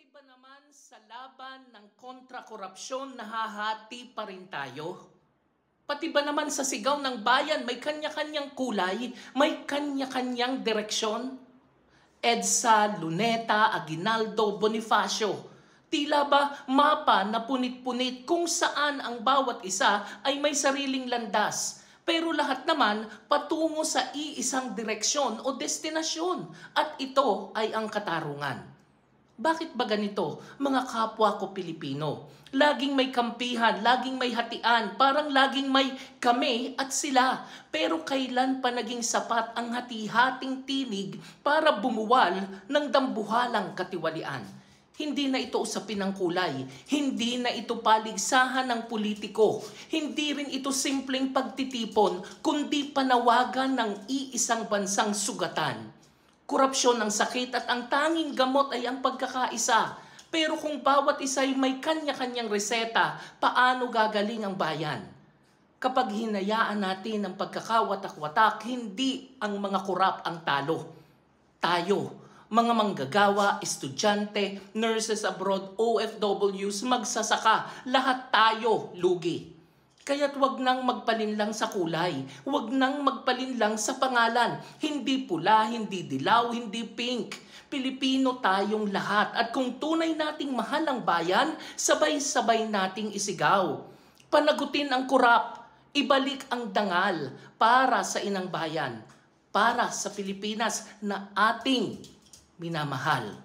ba naman sa laban ng kontra-korupsyon nahahati pa rin tayo? Pati ba naman sa sigaw ng bayan may kanya-kanyang kulay, may kanya-kanyang direksyon? EDSA, Luneta, Aguinaldo, Bonifacio. Tila ba mapa na punit-punit kung saan ang bawat isa ay may sariling landas. Pero lahat naman patungo sa iisang direksyon o destinasyon at ito ay ang katarungan. Bakit ba ganito, mga kapwa ko Pilipino? Laging may kampihan, laging may hatian, parang laging may kami at sila. Pero kailan pa naging sapat ang hati-hating tinig para bumuwal ng dambuhalang katiwalian? Hindi na ito usapin ng kulay, hindi na ito paligsahan ng politiko, hindi rin ito simpleng pagtitipon, kundi panawagan ng iisang bansang sugatan. Korupsyon ang sakit at ang tanging gamot ay ang pagkakaisa. Pero kung bawat isa ay may kanya-kanyang reseta, paano gagaling ang bayan? Kapag hinayaan natin ang pagkakawatak-watak, hindi ang mga korap ang talo. Tayo, mga manggagawa, estudyante, nurses abroad, OFWs, magsasaka, lahat tayo lugi. Kaya't wag nang magpalinlang sa kulay, wag nang magpalinlang sa pangalan. Hindi pula, hindi dilaw, hindi pink. Pilipino tayong lahat at kung tunay nating mahal ang bayan, sabay-sabay nating isigaw. Panagutin ang korap, ibalik ang dangal para sa inang bayan, para sa Pilipinas na ating minamahal.